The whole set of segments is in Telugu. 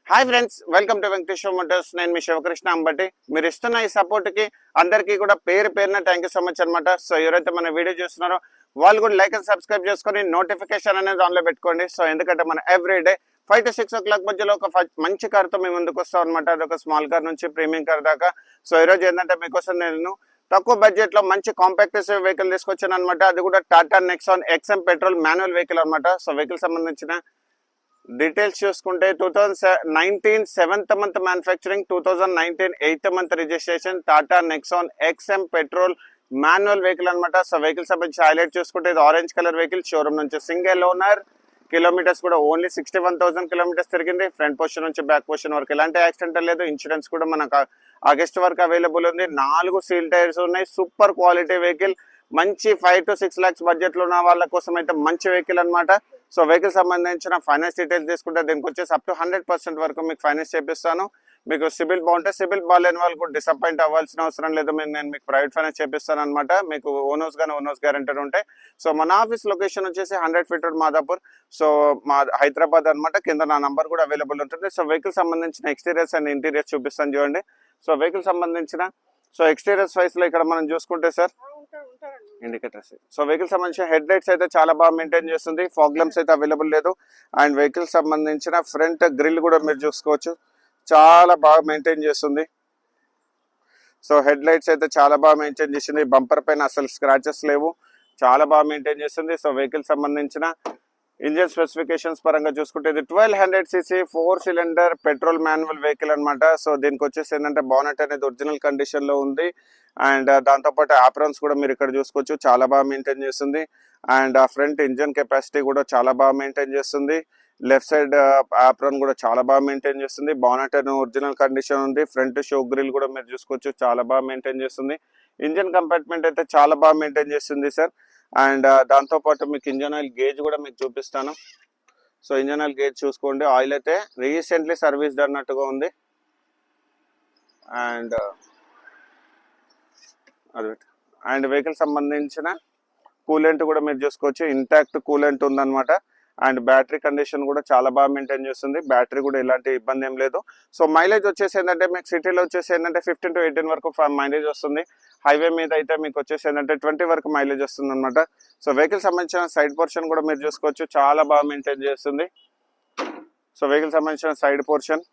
Hi friends, welcome to Venkateswara Motors. నేను మీ శివకృష్ణ అంబటి. మీరు ఇస్తున్న ఈ సపోర్ట్ కి అందరికీ కూడా పేరు పేరున థ్యాంక్ యూ సో మచ్ అనమాట. సో ఎవరైతే మన వీడియో చూస్తున్నారో వాళ్ళు కూడా లైక్ అండ్ సబ్స్క్రైబ్ చేసుకొని నోటిఫికేషన్ అనేది ఆన్లో పెట్టుకోండి. సో ఎందుకంటే మన ఎవ్రీ డే 5 to 6 o'clock మధ్యలో ఒక మంచి కార్తో మేము ముందుకు వస్తాం అనమాట. అదొక స్మాల్ కార్ నుంచి ప్రీమియం కార్ దాకా. సో ఈరోజు ఏంటంటే మీకోసం నేను తక్కువ బడ్జెట్ లో మంచి కాంపాక్ట్ వెహికల్ తీసుకొచ్చాను అనమాట. అది కూడా Tata Nexon XM petrol manual vehicle అనమాట. సో వెహికల్ సంబంధించిన డీటెయిల్స్ చూసుకుంటే 2019 7th month manufacturing, 2019 8th month registration, Tata Nexon XM petrol manual vehicle అనమాట. సో వెహికల్ సంబంధించి హైలైట్ చూసుకుంటే ఇది ఆరెంజ్ కలర్ వెహికల్, షోరూమ్ నుంచి సింగిల్ ఓనర్, కిలోమీటర్స్ కూడా ఓన్లీ 61,000 కిలోమీటర్స్ తిరిగింది. ఫ్రంట్ పొజిషన్ నుంచి బ్యాక్ పొజిషన్ వరకు ఎలాంటి యాక్సిడెంట్ లేదు. ఇన్సూరెన్స్ కూడా మనకు ఆగస్ట్ వరకు అవైలబుల్ ఉంది. 4 సీల్ టైర్స్ ఉన్నాయి. Super quality vehicle. మంచి 5 to 6 lakhs బడ్జెట్ లో ఉన్న వాళ్ళ కోసం అయితే మంచి వెహికల్ అనమాట. సో వెహికల్ సంబంధించిన ఫైనాన్స్ డీటెయిల్స్ తీసుకుంటే దీనికి వచ్చేసి అప్ టు 100% వరకు మీకు ఫైనాన్స్ చేపిస్తాను. మీకు సిబిల్ బాగుంటే, సిబిల్ బాగాలేని వాళ్ళు కూడా డిసప్పాయింట్ అవ్వాల్సిన అవసరం లేదు. నేను మీకు ప్రైవేట్ ఫైనాన్స్ చేపిస్తాను అనమాట. మీకు ఓనర్స్ కానీ ఓనర్స్ గ్యారెంటర్ ఉంటే. సో మన ఆఫీస్ లొకేషన్ వచ్చేసి 100 feet రోడ్ మాదాపూర్, సో మా హైదరాబాద్ అనమాట. కింద నా నంబర్ కూడా అవైలబుల్ ఉంటుంది. సో వెహికల్ సంబంధించిన ఎక్స్టీరియర్స్ అండ్ ఇంటీరియర్స్ చూపిస్తాను చూడండి. సో వెహికల్ సంబంధించిన ఎక్స్టీరియర్స్ వైస్ లో ఇక్కడ మనం చూసుకుంటే సార్ ఇండికేటర్స్. సో వెహికల్ సంబంధించిన హెడ్ లైట్స్ అయితే చాలా బాగా మెయింటైన్ చేస్తుంది. ఫాగ్ లంప్స్ అయితే అవైలబుల్ లేదు. అండ్ వెహికల్ సంబంధించిన ఫ్రంట్ గ్రిల్ కూడా మీరు చూసుకోవచ్చు, చాలా బాగా మెయింటైన్ చేస్తుంది. సో హెడ్ లైట్స్ అయితే చాలా బాగా మెయింటైన్ చేసింది. బంపర్ పైన అసలు స్క్రాచెస్ లేవు, చాలా బాగా మెయింటైన్ చేస్తుంది. సో వెహికల్ సంబంధించిన ఇంజిన్ స్పెసిఫికేషన్స్ పరంగా చూసుకుంటే ఇది 1200cc 4 cylinder petrol manual vehicle అనమాట. సో దీనికి వచ్చేసి ఏంటంటే బానెట్ అనేది ఒరిజినల్ కండిషన్ లో ఉంది. అండ్ దాంతోపాటు ఆప్రాన్స్ కూడా మీరు ఇక్కడ చూసుకోవచ్చు, చాలా బాగా మెయింటైన్ చేస్తుంది. అండ్ ఆ ఫ్రంట్ ఇంజిన్ కెపాసిటీ కూడా చాలా బాగా మెయింటైన్ చేస్తుంది. లెఫ్ట్ సైడ్ ఆప్రాన్ కూడా చాలా బాగా మెయింటైన్ చేస్తుంది. బానెట్ అనేది ఒరిజినల్ కండిషన్ ఉంది. ఫ్రంట్ షో గ్రిల్ కూడా మీరు చూసుకోవచ్చు, చాలా బాగా మెయింటైన్ చేస్తుంది. ఇంజిన్ కంపార్ట్మెంట్ అయితే చాలా బాగా మెయింటైన్ చేస్తుంది సార్. అండ్ దాంతోపాటు మీకు ఇంజన్ ఆయిల్ గేజ్ కూడా మీకు చూపిస్తాను. సో ఇంజన్ ఆయిల్ గేజ్ చూసుకోండి, ఆయిల్ అయితే రీసెంట్లీ సర్వీస్ అన్నట్టుగా ఉంది. అండ్ అండ్ వెహికల్ సంబంధించిన కూలెంట్ కూడా మీరు చూసుకోవచ్చు, ఇంటాక్ట్ కూలెంట్ ఉందన్నమాట. అండ్ బ్యాటరీ కండిషన్ కూడా చాలా బాగా మెయింటైన్ చేస్తుంది. బ్యాటరీ కూడా ఎలాంటి ఇబ్బంది ఏం లేదు. సో మైలేజ్ వచ్చేసి ఏంటంటే మీకు సిటీలో వచ్చేసి ఏంటంటే 15 to 18 వరకు మైలేజ్ వస్తుంది. హైవే మీద అయితే మీకు వచ్చేసి ఏంటంటే 20 వరకు మైలేజ్ వస్తుంది అనమాట. సో వెహికల్ సంబంధించిన సైడ్ పోర్షన్ కూడా మీరు చూసుకోవచ్చు, చాలా బాగా మెయింటైన్ చేస్తుంది. సో వెహికల్ సంబంధించిన సైడ్ పోర్షన్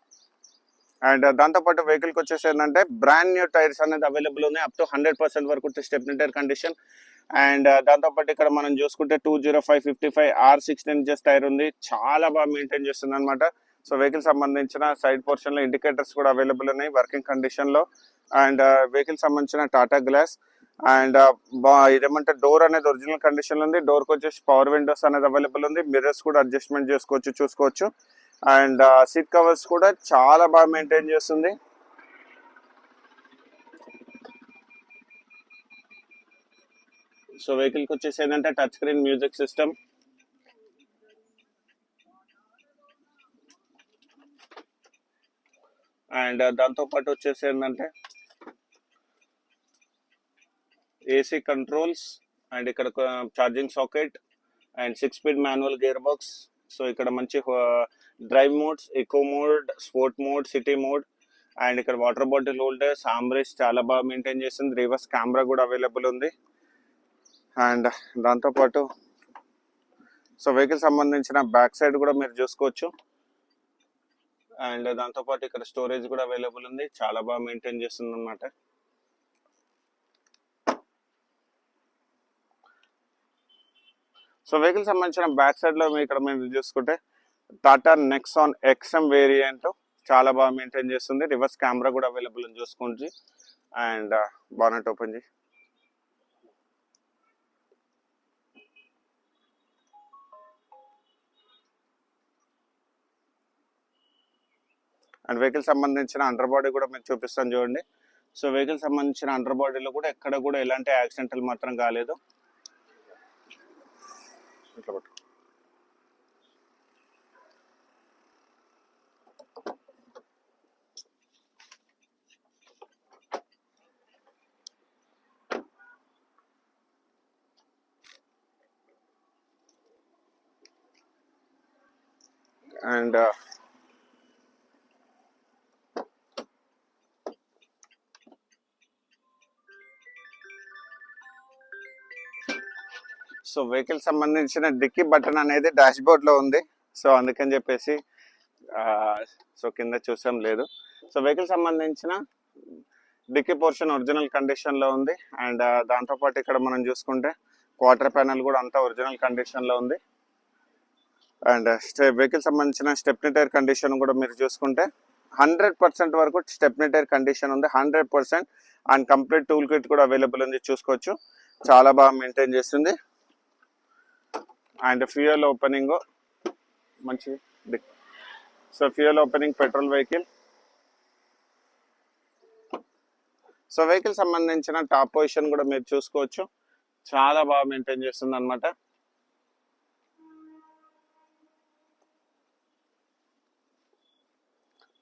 అండ్ దాంతోపాటు వెహికల్కి వచ్చేసి ఏంటంటే బ్రాండ్ న్యూ టైర్స్ అనేది అవైలబుల్ ఉన్నాయి. అప్ టు 100% వరకు స్టెప్నీ టైర్ కండిషన్. అండ్ దాంతోపాటు ఇక్కడ మనం చూసుకుంటే 205/55 R16 ఇంచెస్ టైర్ ఉంది, చాలా బాగా మెయింటైన్ చేస్తుంది అనమాట. సో వెహికల్ సంబంధించిన సైడ్ పోర్షన్ లో ఇండికేటర్స్ కూడా అవైలబుల్ ఉన్నాయి వర్కింగ్ కండిషన్ లో. అండ్ వెహికల్ సంబంధించిన టాటా గ్లాస్. అండ్ ఇదేమంటే డోర్ అనేది ఒరిజినల్ కండిషన్ లో ఉంది. డోర్ కి వచ్చేసి పవర్ విండోస్ అనేది అవైలబుల్ ఉంది. మిర్రర్స్ కూడా అడ్జస్ట్మెంట్ చేసుకోవచ్చు, చూసుకోవచ్చు. అండ్ సీట్ కవర్స్ కూడా చాలా బాగా మెయింటైన్ చేస్తుంది. సో వెహికల్ కి వచ్చేసి ఏంటంటే touch screen music system. And దాంతో పాటు వచ్చేసి ఏంటంటే ఏసీ కంట్రోల్స్. అండ్ ఇక్కడ charging socket and 6-speed manual gear box. So ఇక్కడ మంచి drive modes, eco mode, sport mode, city mode. And ఇక్కడ వాటర్ బాటిల్ హోల్డర్స్, ఆమ్రెస్ చాలా బాగా మెయింటైన్ చేస్తుంది. రివర్స్ కెమెరా కూడా అవైలబుల్ ఉంది. అండ్ దాంతోపాటు సో వెహికల్ సంబంధించిన బ్యాక్ సైడ్ కూడా మీరు చూసుకోవచ్చు. అండ్ దాంతోపాటు ఇక్కడ స్టోరేజ్ కూడా అవైలబుల్ ఉంది, చాలా బాగా మెయింటైన్ చేస్తుంది అనమాట. సో వెహికల్ సంబంధించిన బ్యాక్ సైడ్ లో ఇక్కడ మీరు చూసుకుంటే టాటా నెక్సాన్ XM వేరియంట్ చాలా బాగా మెయింటైన్ చేస్తుంది. రివర్స్ కెమెరా కూడా అవైలబుల్ అని చూసుకోండి. అండ్ బానెట్ ఓపెన్ చేయి. అండ్ వెహికల్ సంబంధించిన అండర్ బాడీ కూడా మీకు చూపిస్తాను చూడండి. సో వెహికల్ సంబంధించిన అండర్ బాడీలో కూడా ఎక్కడ కూడా ఎలాంటి యాక్సిడెంటల్ మాత్రం కాలేదు. ఇట్లా పట్టు. అండ్ సో వెహికల్ సంబంధించిన డిక్కీ బటన్ అనేది డాష్ బోర్డ్ లో ఉంది. సో అందుకని చెప్పేసి సో కింద చూసాం లేదు. సో వెహికల్ సంబంధించిన డిక్కీ పోర్షన్ ఒరిజినల్ కండిషన్ లో ఉంది. అండ్ దాంతోపాటు ఇక్కడ మనం చూసుకుంటే క్వార్టర్ ప్యానల్ కూడా అంతా ఒరిజినల్ కండిషన్ లో ఉంది. అండ్ వెహికల్ సంబంధించిన స్టెప్నీ టైర్ కండిషన్ కూడా మీరు చూసుకుంటే 100% వరకు స్టెప్నీ టైర్ కండిషన్ ఉంది. 100%. అండ్ కంప్లీట్ టూల్ కిట్ కూడా అవైలబుల్ ఉంది, చూసుకోవచ్చు. చాలా బాగా మెయింటైన్ చేస్తుంది. అండ్ ఫ్యూయల్ ఓపెనింగ్ మంచి. So fuel opening petrol vehicle. So vehicle సంబంధించిన టాప్ పొజిషన్ కూడా మీరు చూసుకోవచ్చు, చాలా బాగా మెయింటైన్ చేస్తుంది అనమాట.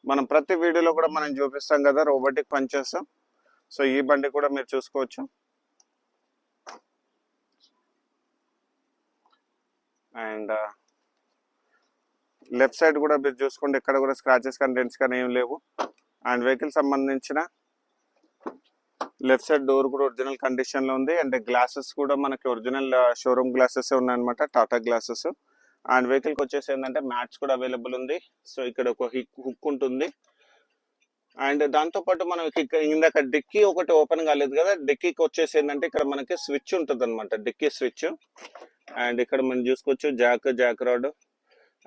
మనం ప్రతి వీడియోలో కూడా మనం చూపిస్తాం కదా రోబోటిక్ పంచెస్. సో ఈ బండి కూడా మీరు చూసుకోవచ్చు. అండ్ లెఫ్ట్ సైడ్ కూడా మీరు చూసుకోండి, ఇక్కడ కూడా స్క్రాచెస్ కానీ డెంట్స్ కానీ ఏం లేవు. అండ్ వెహికల్ సంబంధించిన లెఫ్ట్ సైడ్ డోర్ కూడా ఒరిజినల్ కండిషన్ లో ఉంది. అండ్ గ్లాసెస్ కూడా మనకి ఒరిజినల్ షోరూమ్ గ్లాసెస్ ఉన్నాయన్నమాట, టాటా గ్లాసెస్. అండ్ వెహికల్ కి వచ్చేసి ఏంటంటే మ్యాట్స్ కూడా అవైలబుల్ ఉంది. సో ఇక్కడ ఒక హుక్ ఉంటుంది. అండ్ దాంతో పాటు మనం ఇందాక డిక్కీ ఒకటి ఓపెన్ కాలేదు కదా, డిక్కీకి వచ్చేసి ఏంటంటే ఇక్కడ మనకి స్విచ్ ఉంటుంది అనమాట, డిక్కీ స్విచ్. అండ్ ఇక్కడ మనం చూసుకోవచ్చు జాక్ రాడ్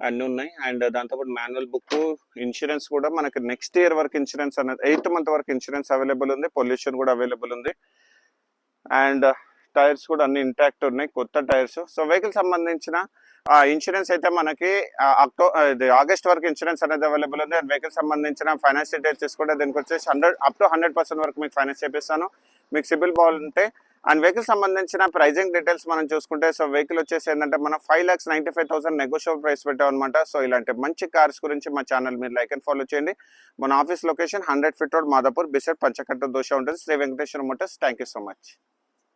అన్నీ ఉన్నాయి. అండ్ దాంతోపాటు మాన్యువల్ బుక్, ఇన్సూరెన్స్ కూడా మనకి నెక్స్ట్ ఇయర్ వరకు ఇన్సూరెన్స్ అనేది 8th month వరకు ఇన్సూరెన్స్ అవైలబుల్ ఉంది. పొల్యూషన్ కూడా అవైలబుల్ ఉంది. అండ్ టైర్స్ కూడా అన్ని ఇంటాక్ట్ ఉన్నాయి, కొత్త టైర్స్. సో వెహికల్ సంబంధించిన ఇన్సూరెన్స్ అయితే మనకి ఆగస్ట్ వరకు ఇన్సూరెన్స్ అనేది అవైలబుల్ ఉంది. అండ్ వెహికల్ సంబంధించిన ఫైనాన్స్ డీటెయిల్స్ తీసుకుంటే దీనికి వచ్చేసి up to 100% వరకు మీకు ఫైనాన్స్ చేపిస్తాను, మీకు సిబిల్ బాగుంటే. అండ్ వెహికల్ సంబంధించిన ప్రైజింగ్ డీటెయిల్స్ మనం చూసుకుంటే, సో వెహికల్ వచ్చేసి ఏంటంటే మనం 5,95,000 నెగోషియబుల్ ప్రైస్ పెట్టాం అనమాట. సో ఇలాంటి మంచి కార్స్ గురించి మా ఛానల్ మీరు లైక్ అండ్ ఫాలో చేయండి. మన office location 100 feet road, Madhapur, beside Panchakatta dosa ఉంటుంది, Sri Venkateswara motors. Thank you so much.